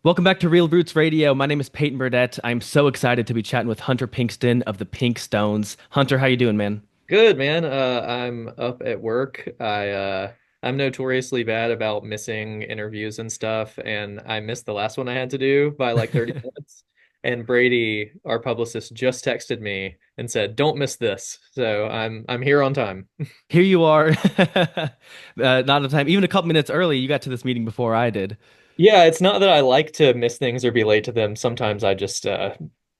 Welcome back to Real Roots Radio. My name is Peyton Burdett. I'm so excited to be chatting with Hunter Pinkston of the Pink Stones. Hunter, how you doing, man? Good, man. I'm up at work. I'm notoriously bad about missing interviews and stuff, and I missed the last one I had to do by like 30 minutes. And Brady, our publicist, just texted me and said, "Don't miss this." So I'm here on time. Here you are. Not on time. Even a couple minutes early, you got to this meeting before I did. Yeah, it's not that I like to miss things or be late to them. Sometimes I just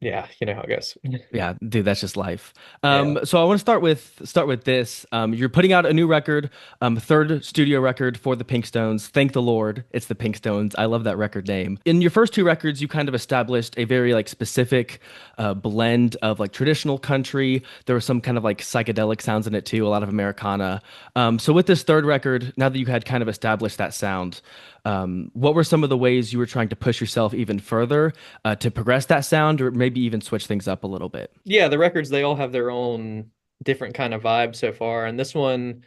yeah, you know how it goes. Yeah, dude, that's just life. Yeah. So I want to start with this. You're putting out a new record, third studio record for the Pink Stones. Thank the Lord, it's the Pink Stones. I love that record name. In your first two records, you kind of established a very like specific blend of like traditional country. There was some kind of like psychedelic sounds in it too, a lot of Americana. So with this third record, now that you had kind of established that sound, what were some of the ways you were trying to push yourself even further to progress that sound, or maybe even switch things up a little bit? Yeah, the records they all have their own different kind of vibe so far, and this one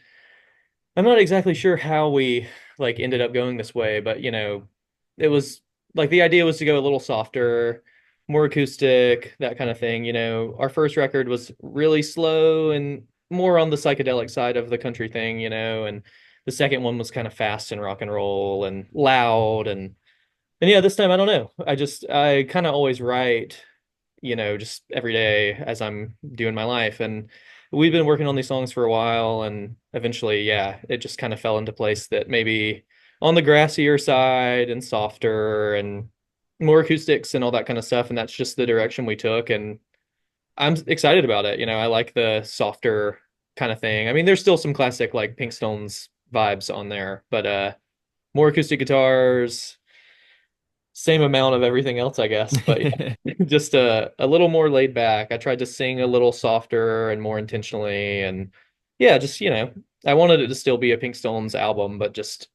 I'm not exactly sure how we like ended up going this way, but it was like the idea was to go a little softer, more acoustic, that kind of thing. Our first record was really slow and more on the psychedelic side of the country thing, and the second one was kind of fast and rock and roll and loud and yeah, this time I don't know. I kind of always write, just every day as I'm doing my life. And we've been working on these songs for a while, and eventually, yeah, it just kind of fell into place that maybe on the grassier side and softer and more acoustics and all that kind of stuff. And that's just the direction we took. And I'm excited about it. I like the softer kind of thing. I mean, there's still some classic like Pink Stones vibes on there, but more acoustic guitars, same amount of everything else, I guess, but yeah, just a little more laid back. I tried to sing a little softer and more intentionally, and yeah, just I wanted it to still be a Pink Stones album, but just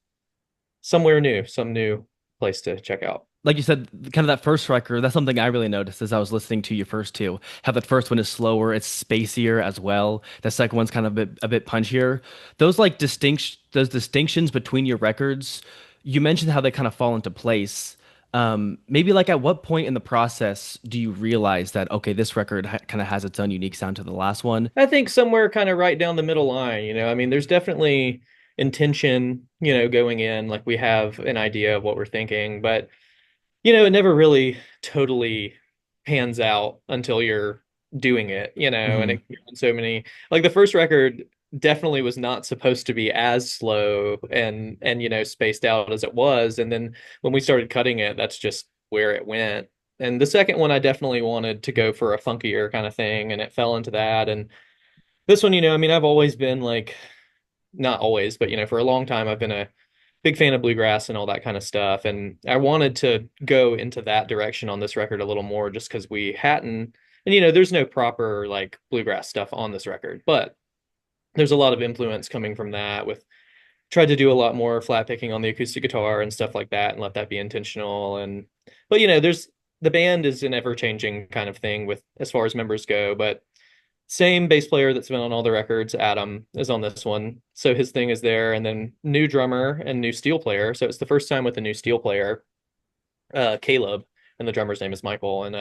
somewhere new, some new place to check out. Like you said, kind of that first record, that's something I really noticed as I was listening to your first two. How that first one is slower, it's spacier as well. The second one's kind of a bit punchier. Those distinctions between your records, you mentioned how they kind of fall into place. Maybe like at what point in the process do you realize that okay, this record kind of has its own unique sound to the last one? I think somewhere kind of right down the middle line, I mean, there's definitely intention, going in, like we have an idea of what we're thinking, but it never really totally pans out until you're doing it, and Hmm. it so many like the first record definitely was not supposed to be as slow and spaced out as it was. And then when we started cutting it, that's just where it went. And the second one I definitely wanted to go for a funkier kind of thing, and it fell into that. And this one, I mean, I've always been like, not always, but for a long time I've been a big fan of bluegrass and all that kind of stuff. And I wanted to go into that direction on this record a little more just because we hadn't, and there's no proper like bluegrass stuff on this record, but there's a lot of influence coming from that with tried to do a lot more flat picking on the acoustic guitar and stuff like that and let that be intentional. And but there's the band is an ever changing kind of thing with as far as members go, but same bass player that's been on all the records, Adam, is on this one. So his thing is there. And then new drummer and new steel player. So it's the first time with a new steel player, Caleb, and the drummer's name is Michael. And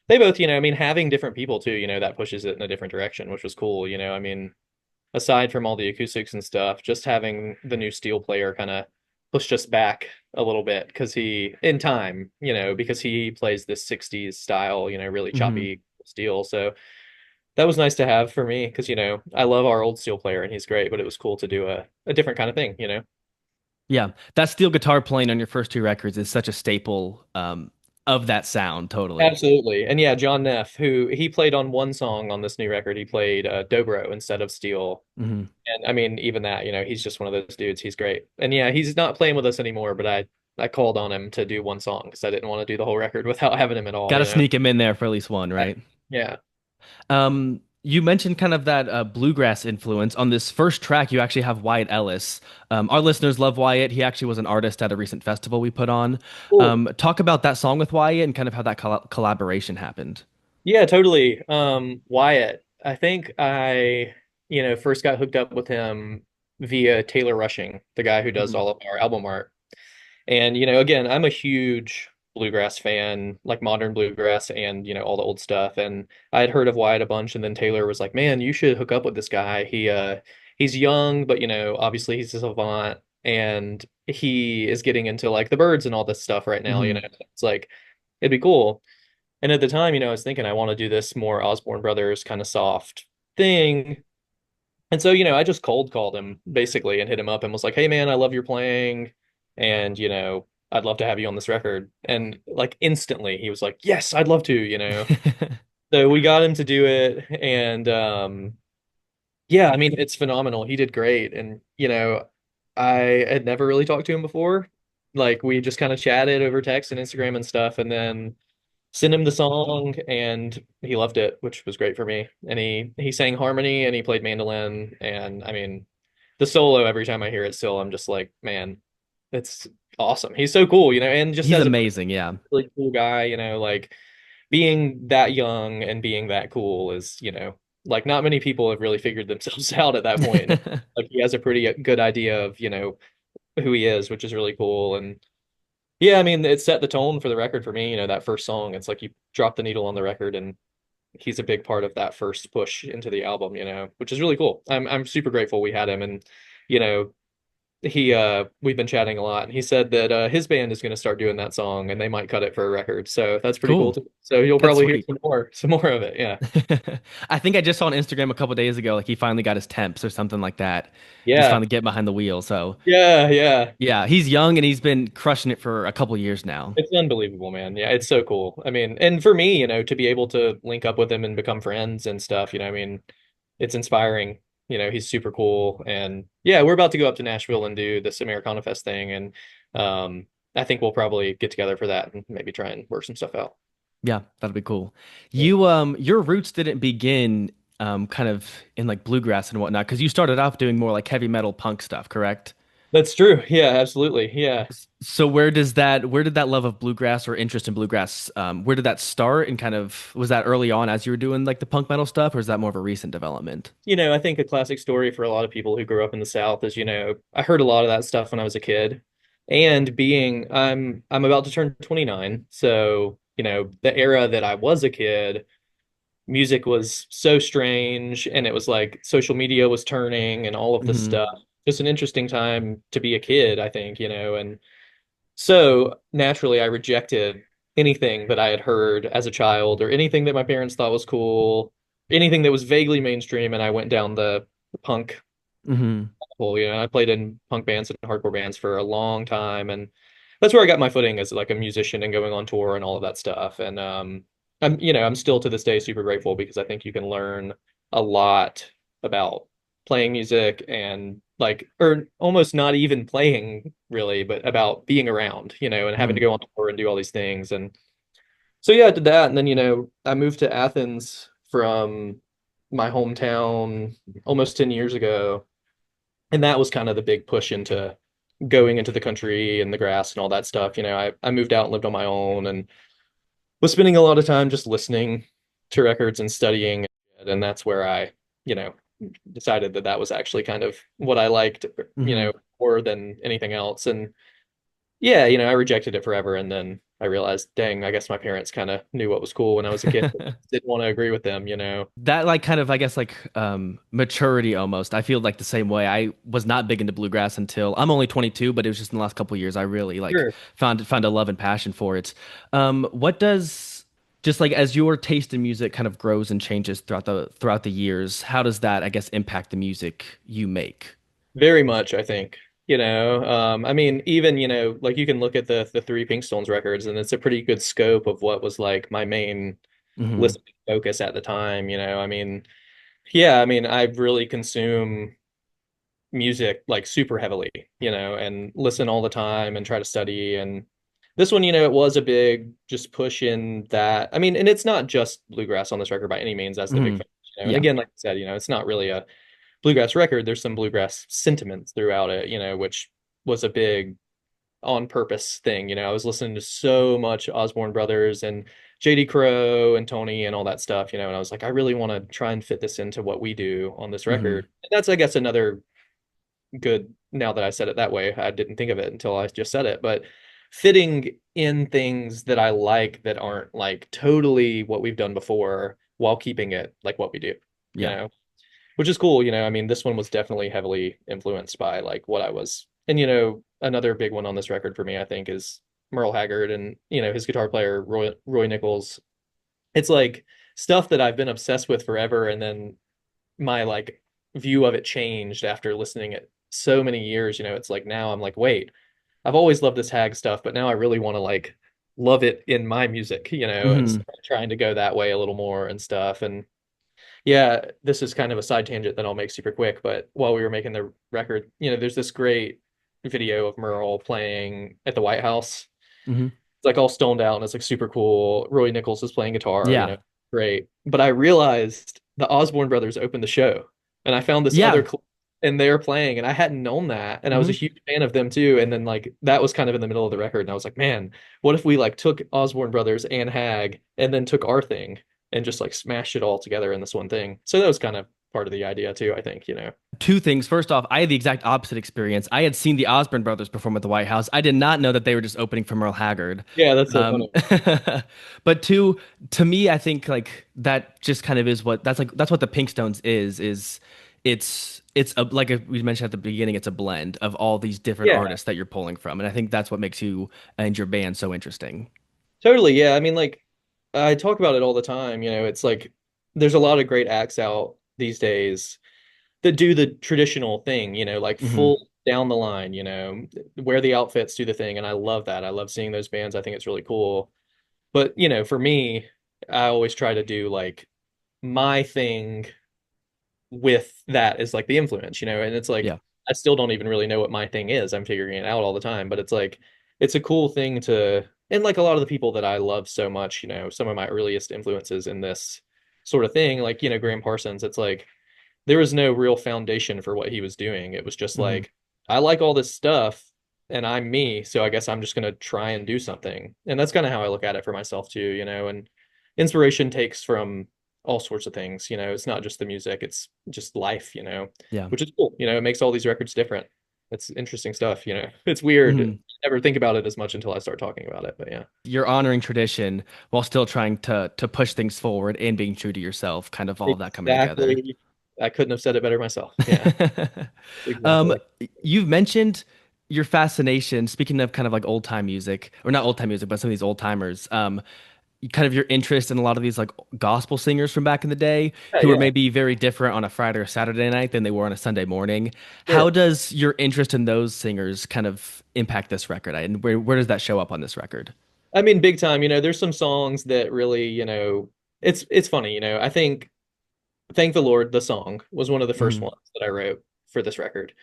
they both, I mean, having different people too, that pushes it in a different direction, which was cool. I mean, aside from all the acoustics and stuff, just having the new steel player kind of pushed us back a little bit because in time, because he plays this 60s style, really Hmm. choppy steel. So that was nice to have for me because I love our old steel player and he's great, but it was cool to do a different kind of thing. Yeah, that steel guitar playing on your first two records is such a staple of that sound, totally. Absolutely. And yeah, John Neff, who he played on one song on this new record, he played dobro instead of steel. Hmm. And I mean, even that, he's just one of those dudes. He's great. And yeah, he's not playing with us anymore, but I called on him to do one song because I didn't want to do the whole record without having him at Got to all. sneak him in there for at least one, right? Yeah. You mentioned kind of that bluegrass influence on this first track. You actually have Wyatt Ellis. Our listeners love Wyatt. He actually was an artist at a recent festival we put on. Cool. Talk about that song with Wyatt and kind of how that collaboration happened. Yeah, totally. Wyatt, I think first got hooked up with him via Taylor Rushing, the guy who does Mhm. all of our album art. And again, I'm a huge bluegrass fan, like modern bluegrass and, all the old stuff. And I had heard of Wyatt a bunch, and then Taylor was like, "Man, you should hook up with this guy. He's young, but obviously he's a savant and he is getting into like the birds and all this stuff right now, Hmm. It's like it'd be cool." And at the time, I was thinking I want to do this more Osborne Brothers kind of soft thing. And so, I just cold called him basically and hit him up and was like, "Hey man, I love your playing and, I'd love to have you on this record." And like instantly he was like, "Yes, I'd love to." So we got him to do it and yeah, I mean, it's phenomenal. He did great and, I had never really talked to him before. Like we just kind of chatted over text and Instagram and stuff, and then sent him the song and he loved it, which was great for me. And he sang harmony and he played mandolin. And I mean, the solo, every time I hear it still, I'm just like, man, it's awesome. He's so cool, and just He's as a amazing. Yeah. really cool guy, like being that young and being that cool is, like not many people have really figured themselves out at that point. Like he has a pretty good idea of, who he is, which is really cool. And yeah, I mean, it set the tone for the record for me, that first song. It's like you drop the needle on the record and he's a big part of that first push into the album, which is really cool. I'm super grateful we had him and you know, he we've been chatting a lot and he said that his band is going to start doing that song and they might cut it for a record. So that's pretty cool Cool. too. So you'll That's probably hear sweet. some more of it. Yeah. I think I just saw on Instagram a couple days ago, like he finally got his temps or something like that. Just Yeah. finally get behind the wheel. So Yeah, yeah. yeah, he's young and he's been crushing it for a couple years now. It's unbelievable, man. Yeah, it's so cool. I mean, and for me, to be able to link up with him and become friends and stuff, I mean, it's inspiring. He's super cool. And yeah, we're about to go up to Nashville and do this Americana Fest thing. And I think we'll probably get together for that and maybe try and work some stuff out. Yeah, that'll be cool. Yeah. Your roots didn't begin kind of in like bluegrass and whatnot, because you started off doing more like heavy metal punk stuff, correct? That's true. Yeah, absolutely. Yeah. So where did that love of bluegrass or interest in bluegrass, where did that start and kind of was that early on as you were doing like the punk metal stuff, or is that more of a recent development? I think a classic story for a lot of people who grew up in the South is, I heard a lot of that stuff when I was a kid. And I'm about to turn 29. So, the era that I was a kid, music was so strange and it was like social media was turning and all of this Hmm. stuff. Just an interesting time to be a kid, I think, and so naturally I rejected anything that I had heard as a child or anything that my parents thought was cool, anything that was vaguely mainstream, and I went down the punk Hmm. hole. I played in punk bands and hardcore bands for a long time, and that's where I got my footing as like a musician and going on tour and all of that stuff. And I'm still to this day super grateful because I think you can learn a lot about playing music and like, or almost not even playing really, but about being around, and having to Hmm. go on tour and do all these things. And so yeah, I did that, and then I moved to Athens from my hometown almost 10 years ago, and that was kind of the big push into going into the country and the grass and all that stuff. I moved out and lived on my own and was spending a lot of time just listening to records and studying, and that's where I, you know, decided that that was actually kind of what I liked, Hmm. more than anything else. And yeah, I rejected it forever, and then I realized, dang, I guess my parents kind of knew what was cool when I was a kid, but didn't want to agree with them. That like kind of I guess like maturity almost. I feel like the same way. I was not big into bluegrass until I'm only 22, but it was just in the last couple of years I really like Sure. found a love and passion for it. What does just like as your taste in music kind of grows and changes throughout the years, how does that I guess impact the music you make? Very much, I think. I mean, even, like you can look at the three Pink Stones records, and it's a pretty good scope of what was like my main Hmm. listening focus at the time. I mean, yeah, I mean, I really consume music like super heavily, and listen all the time and try to study. And this one, it was a big just push in that. I mean, and it's not just bluegrass on this record by any means. That's the big Hmm. thing. And Yeah. again, like I said, it's not really a bluegrass record. There's some bluegrass sentiments throughout it, which was a big on purpose thing. I was listening to so much Osborne Brothers and JD Crowe and Tony and all that stuff, and I was like, I really want to try and fit this into what we do on this Hmm. record. And that's, I guess, another good, now that I said it that way, I didn't think of it until I just said it, but fitting in things that I like that aren't like totally what we've done before while keeping it like what we do, you Yeah. know, which is cool. I mean, this one was definitely heavily influenced by like what I was. And, another big one on this record for me, I think, is Merle Haggard and, his guitar player, Roy Nichols. It's like stuff that I've been obsessed with forever. And then my like view of it changed after listening it so many years. It's like now I'm like, wait, I've always loved this Hag stuff, but now I really want to like love it in my music, and Hmm. start trying to go that way a little more and stuff. And yeah, this is kind of a side tangent that I'll make super quick, but while we were making the record, there's this great video of Merle playing at the White House. Hmm. It's like all stoned out and it's like super cool. Roy Nichols is playing guitar, Yeah. great. But I realized the Osborne brothers opened the show and I found this other Yeah. clip and they're playing and I hadn't known that. And I was a Hmm. huge fan of them too. And then like that was kind of in the middle of the record. And I was like, man, what if we like took Osborne brothers and Hag and then took our thing and just like smashed it all together in this one thing. So that was kind of part of the idea too, I think. Two things. First off, I had the exact opposite experience. I had seen the Osborne brothers perform at the White House. I did not know that they were just opening for Merle Haggard. Yeah, that's so Um, funny. but two, to me, I think like that just kind of is that's what the Pink Stones is it's a like we mentioned at the beginning, it's a blend of all these different Yeah, artists that you're pulling from, and I think that's what makes you and your band so interesting. totally. Yeah. I mean, like I talk about it all the time. It's like there's a lot of great acts out these days that do the traditional thing, like Hmm. full down the line, wear the outfits, do the thing. And I love that. I love seeing those bands. I think it's really cool. But, for me, I always try to do like my thing with that is like the influence, and it's like Yeah. I still don't even really know what my thing is. I'm figuring it out all the time, but it's like it's a cool thing to and like a lot of the people that I love so much, some of my earliest influences in this sort of thing, like, Graham Parsons, it's like there was no real foundation for what he was doing. It was just Hmm. like I like all this stuff and I'm me, so I guess I'm just gonna try and do something. And that's kind of how I look at it for myself too, and inspiration takes from all sorts of things, it's not just the music, it's just life, Yeah. which is cool, it makes all these records different. It's interesting stuff, it's weird. I Hmm. never think about it as much until I start talking about it, but yeah. You're honoring tradition while still trying to push things forward and being true to yourself, kind of all of that coming together. Exactly. I couldn't have said it better myself. Yeah, Um, exactly. you've mentioned your fascination, speaking of kind of like old time music, or not old time music, but some of these old timers. Kind of your interest in a lot of these like gospel singers from back in the day Yeah, who were yeah, maybe very different on a Friday or Saturday night than they were on a Sunday morning. How sure. does your interest in those singers kind of impact this record? And where does that show up on this record? I mean, big time, there's some songs that really, it's funny, I think Thank the Lord, the song, was one of the first Hmm. ones that I wrote for this record.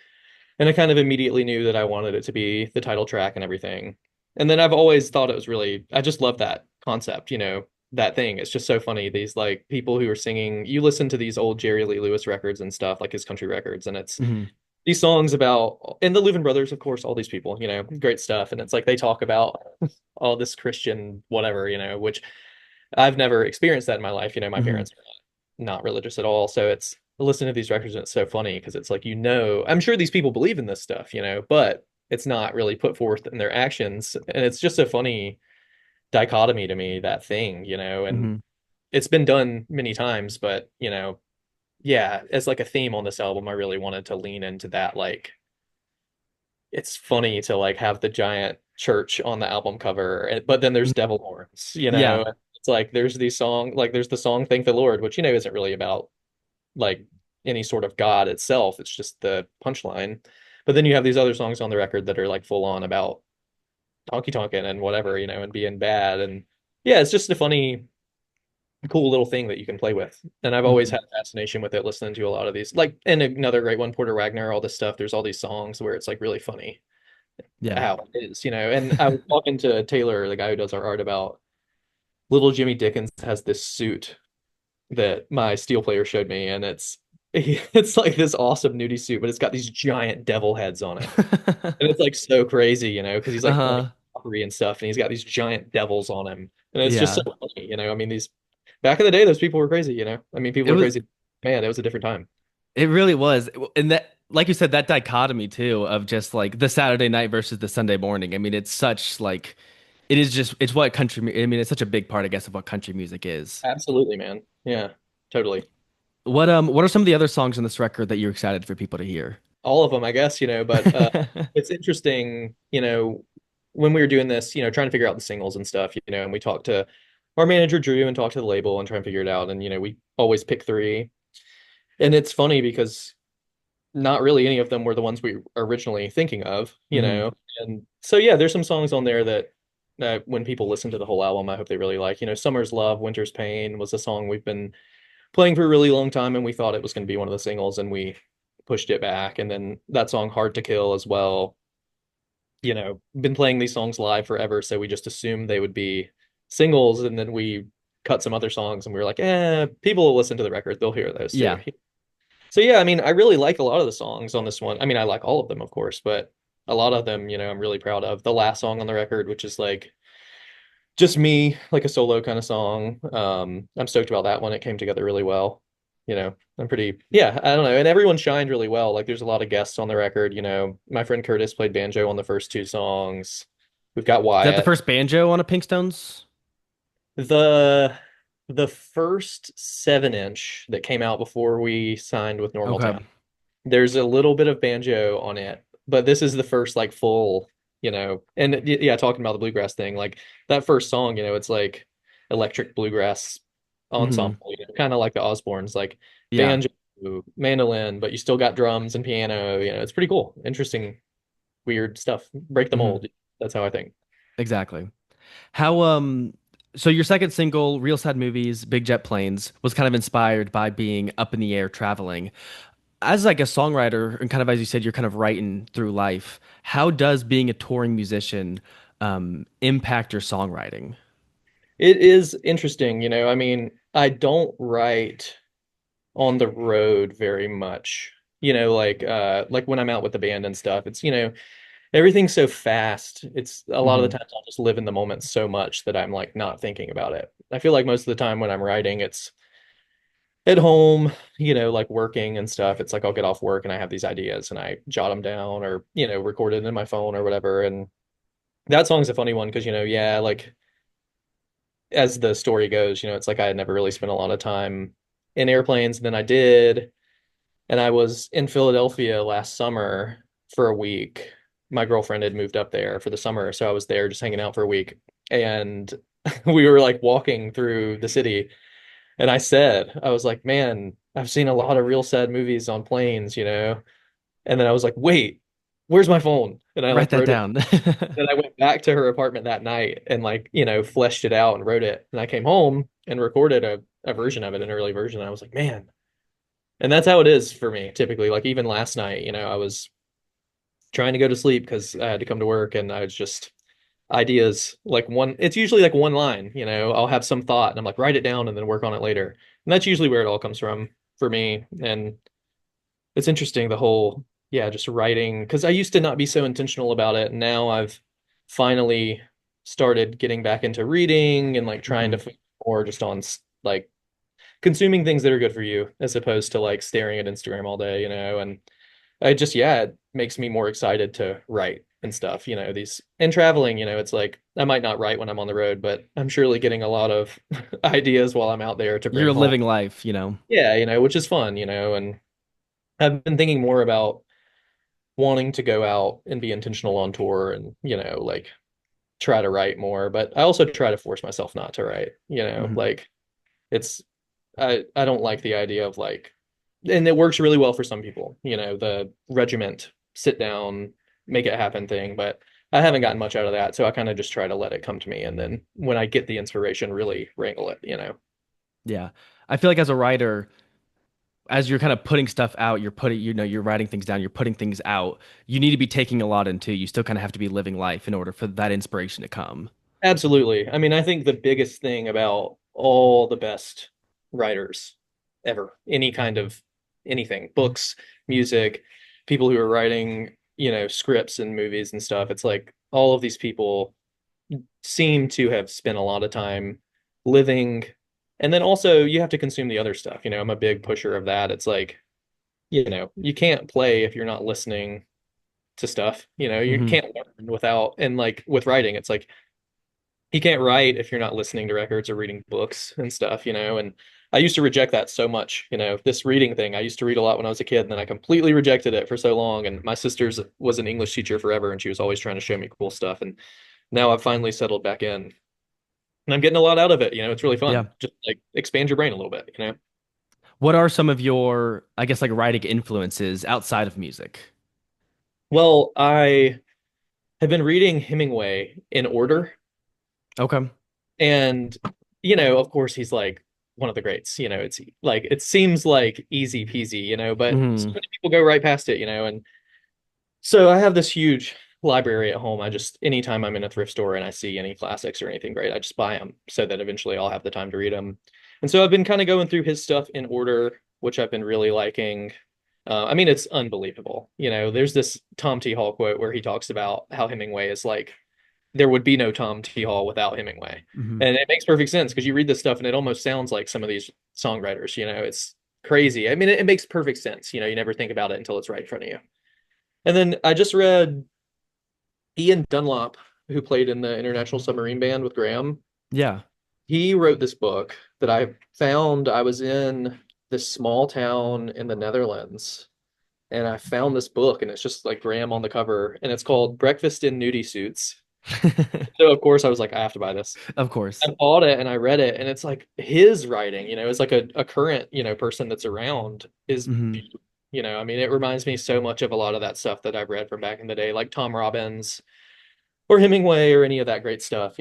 And I kind of immediately knew that I wanted it to be the title track and everything. And then I've always thought it was really, I just love that concept, that thing. It's just so funny. These like people who are singing, you listen to these old Jerry Lee Lewis records and stuff, like his country records, and it's Hmm. these songs about, and the Louvin Brothers, of course, all these people, great stuff. And it's like they talk about all this Christian whatever, which I've never experienced that in my life. My Hmm. parents are not religious at all. So it's listening to these records and it's so funny because it's like, I'm sure these people believe in this stuff, but it's not really put forth in their actions. And it's just a funny dichotomy to me, that thing, and Hmm. it's been done many times, but yeah, as like a theme on this album, I really wanted to lean into that. Like, it's funny to like have the giant church on the album cover, but then there's devil horns, Yeah. it's like there's the song Thank the Lord, which isn't really about like any sort of God itself. It's just the punchline. But then you have these other songs on the record that are like full on about honky tonkin and whatever, and being bad. And yeah, it's just a funny, cool little thing that you can play with. And I've always Hmm. had a fascination with it, listening to a lot of these. Like, and another great one, Porter Wagner, all this stuff. There's all these songs where it's like really funny Yeah. how it is, And I was talking to Taylor, the guy who does our art, about little Jimmy Dickens has this suit that my steel player showed me, and it's like this awesome nudie suit, but it's got these giant devil heads on it, and it's like so crazy, because he's like playing Uh-huh. pottery and stuff, and he's got these giant devils on him, and it's just so Yeah. funny, I mean, these back in the day, those people were crazy, I mean, people It were was crazy. Man, it was a different time. it really was. And that like you said, that dichotomy too of just like the Saturday night versus the Sunday morning. I mean, it's such like it is just it's what I mean, it's such a big part, I guess, of what country music is. Absolutely, man. Yeah, totally. What are some of the other songs on this record that you're excited for people to hear? All of them, I guess, but it's interesting, when we were doing this, trying to figure out the singles and stuff, and we talked to our manager Drew and talked to the label and try and figure it out. And, we always pick three. And it's funny because not really any of them were the ones we were originally thinking of, Hmm. And so yeah, there's some songs on there that when people listen to the whole album, I hope they really like. Summer's Love, Winter's Pain was a song we've been playing for a really long time, and we thought it was going to be one of the singles, and we pushed it back. And then that song Hard to Kill as well, been playing these songs live forever, so we just assumed they would be singles, and then we cut some other songs and we were like, people will listen to the record, they'll hear those too. Yeah. So yeah, I mean, I really like a lot of the songs on this one. I mean, I like all of them, of course, but a lot of them, I'm really proud of. The last song on the record, which is like just me, like a solo kind of song. I'm stoked about that one. It came together really well. I'm pretty, yeah, I don't know. And everyone shined really well. Like there's a lot of guests on the record. My friend Curtis played banjo on the first two songs. We've got Is that the Wyatt. first banjo on a Pink Stones? The the first 7-inch that came out before we signed with Normal Okay. Town. There's a little bit of banjo on it, but this is the first like full, and yeah, talking about the bluegrass thing, like that first song, it's like electric bluegrass Hmm. ensemble, kind of like the Osbournes, like Yeah. banjo, mandolin, but you still got drums and piano, it's pretty cool. Interesting, weird stuff. Break the Hmm. mold. That's how I think. Exactly. How so your second single, Real Sad Movies, Big Jet Planes, was kind of inspired by being up in the air traveling. As like a songwriter and kind of as you said, you're kind of writing through life. How does being a touring musician impact your songwriting? It is interesting, I mean, I don't write on the road very much. Like when I'm out with the band and stuff, it's, everything's so fast. It's a lot of the Hmm. times I'll just live in the moment so much that I'm like not thinking about it. I feel like most of the time when I'm writing, it's at home, like working and stuff. It's like I'll get off work and I have these ideas and I jot them down or, record it in my phone or whatever. And that song's a funny one because, yeah, like as the story goes, it's like I had never really spent a lot of time in airplanes. And then I did. And I was in Philadelphia last summer for a week. My girlfriend had moved up there for the summer, so I was there just hanging out for a week. And we were like walking through the city, and I was like, man, I've seen a lot of real sad movies on planes. And then I was like, wait, where's my phone? And I Write like that wrote it. down. Then I went back to her apartment that night and like, fleshed it out and wrote it. And I came home and recorded a version of it, an early version. And I was like, man, and that's how it is for me typically. Like even last night, I was trying to go to sleep because I had to come to work and I was just ideas like it's usually like one line, I'll have some thought and I'm like, write it down and then work on it later. And that's usually where it all comes from for me. And it's interesting, the whole, yeah, just writing, because I used to not be so intentional about it. And now I've finally started getting back into reading and like trying to Hmm. focus more just on like consuming things that are good for you as opposed to like staring at Instagram all day, and I just, yeah, it makes me more excited to write and stuff, these and traveling, it's like I might not write when I'm on the road, but I'm surely getting a lot of ideas while I'm out there to bring You're home. living life, you know. Yeah, which is fun, and I've been thinking more about wanting to go out and be intentional on tour and, like try to write more, but I also try to force myself not to write, Hmm. like it's I don't like the idea of like, and it works really well for some people, the regiment, sit down, make it happen thing, but I haven't gotten much out of that. So I kind of just try to let it come to me. And then when I get the inspiration, really wrangle it. Yeah. I feel like as a writer, as you're kind of putting stuff out, you're putting, you're writing things down, you're putting things out. You need to be taking a lot in too. You still kind of have to be living life in order for that inspiration to come. Absolutely. I mean, I think the biggest thing about all the best writers ever, any kind of anything, books, music, people who are writing, scripts and movies and stuff, it's like all of these people seem to have spent a lot of time living. And then also you have to consume the other stuff. I'm a big pusher of that. It's like you can't play if you're not listening to stuff. You Hmm. can't learn without, and like with writing, it's like you can't write if you're not listening to records or reading books and stuff. And I used to reject that so much. This reading thing, I used to read a lot when I was a kid, and then I completely rejected it for so long. And my sister's was an English teacher forever, and she was always trying to show me cool stuff. And now I've finally settled back in, and I'm getting a lot out of it. It's really Yeah. fun. Just like expand your brain a little bit. What are some of your, I guess, like writing influences outside of music? Well, I have been reading Hemingway in order. Okay. And, of course, he's like one of the greats. It's like it seems like easy peasy, but so Hmm. many people go right past it. And so I have this huge library at home. I just, anytime I'm in a thrift store and I see any classics or anything great, I just buy them so that eventually I'll have the time to read them. And so I've been kind of going through his stuff in order, which I've been really liking. I mean, it's unbelievable. There's this Tom T. Hall quote where he talks about how Hemingway is like, there would be no Tom T. Hall without Hemingway. Hmm. And it makes perfect sense because you read this stuff and it almost sounds like some of these songwriters. It's crazy. I mean, it makes perfect sense. You never think about it until it's right in front of you. And then I just read Ian Dunlop, who played in the International Submarine Band with Graham. Yeah. He wrote this book that I found. I was in this small town in the Netherlands and I found this book and it's just like Graham on the cover and it's called Breakfast in Nudie Suits. So of course I was like, I have to buy this. Of I course. bought it and I read it, and it's like his writing, it's like a current, person that's around is Hmm. beautiful. I mean, it reminds me so much of a lot of that stuff that I've read from back in the day, like Tom Robbins or Hemingway or any of that great stuff.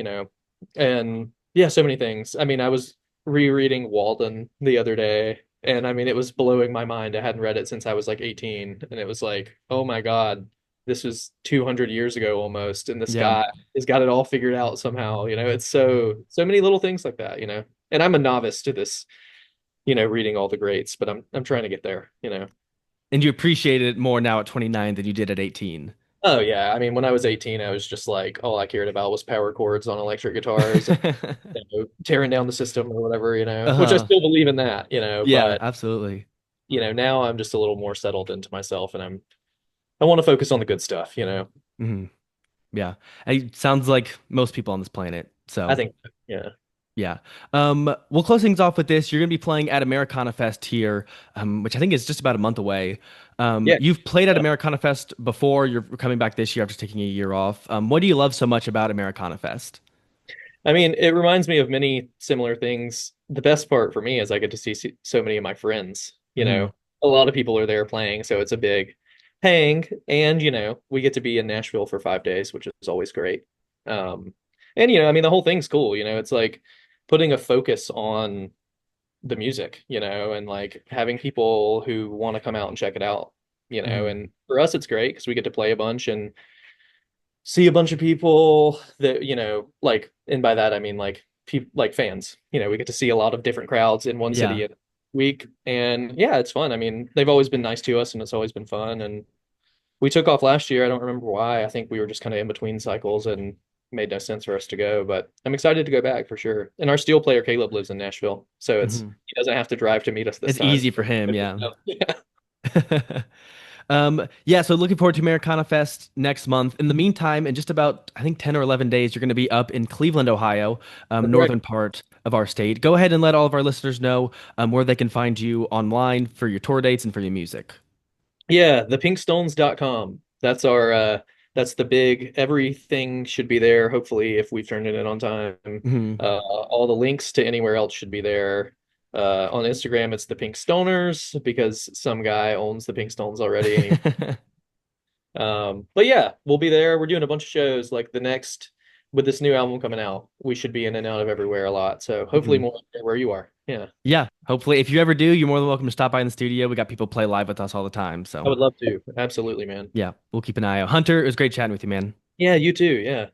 And yeah, so many things. I mean, I was rereading Walden the other day, and I mean, it was blowing my mind. I hadn't read it since I was like 18, and it was like, oh my God, this was 200 years ago almost, and this Yeah. guy has got it all figured out somehow. It's so many little things like that. And I'm a novice to this, reading all the greats, but I'm trying to get there. And you appreciate it more now at 29 than you did at 18. Oh yeah, I mean, when I was 18, I was just like, all I cared about was power chords on electric guitars and tearing down the system or whatever, which I Uh-huh. still believe in that, Yeah, but absolutely. now I'm just a little more settled into myself and I want to focus on the good stuff. Hmm. Yeah. It sounds like most people on this planet. I So, think, yeah. yeah. We'll close things off with this. You're going to be playing at Americana Fest here, which I think is just about a month away. Yeah. You've played at Americana Fest before. You're coming back this year after taking a year off. What do you love so much about Americana Fest? I mean, it reminds me of many similar things. The best part for me is I get to see so many of my friends. Hmm. A lot of people are there playing, so it's a big hang. And, we get to be in Nashville for 5 days, which is always great. Um, and, I mean, the whole thing's cool. It's like putting a focus on the music, and like having people who want to come out and check it out. Hmm. And for us, it's great because we get to play a bunch and see a bunch of people that like, and by that I mean like people like fans. We get to see a lot of different crowds in one Yeah. city a week, and yeah, it's fun. I mean, they've always been nice to us, and it's always been fun. And we took off last year. I don't remember why. I think we were just kind of in between cycles and made no sense for us to go. But I'm excited to go back for sure. And our steel player Caleb lives in Nashville, so Hmm. he doesn't have to drive to meet us this It's time. easy for him. Yeah. Yeah. Yeah, so looking forward to Americana Fest next month. In the meantime, in just about, I think, 10 or 11 days, you're going to be up in Cleveland, Ohio, Correct. northern part of our state. Go ahead and let all of our listeners know where they can find you online for your tour dates and for your music. Yeah, thepinkstones.com. That's the big everything should be there, hopefully, if we've turned it in on time. Hmm. All the links to anywhere else should be there. On Instagram, it's the Pink Stoners because some guy owns the Pink Stones already. But yeah, we'll be there. We're doing a bunch of shows like the next with this new album coming out. We should be in and out of everywhere a lot. So hopefully Hmm. more where you are. Yeah. Yeah, hopefully, if you ever do, you're more than welcome to stop by in the studio. We got people play live with us all the time. I So, would love to. Absolutely, man. yeah, we'll keep an eye out. Hunter, it was great chatting with you, man. Yeah, you too. Yeah.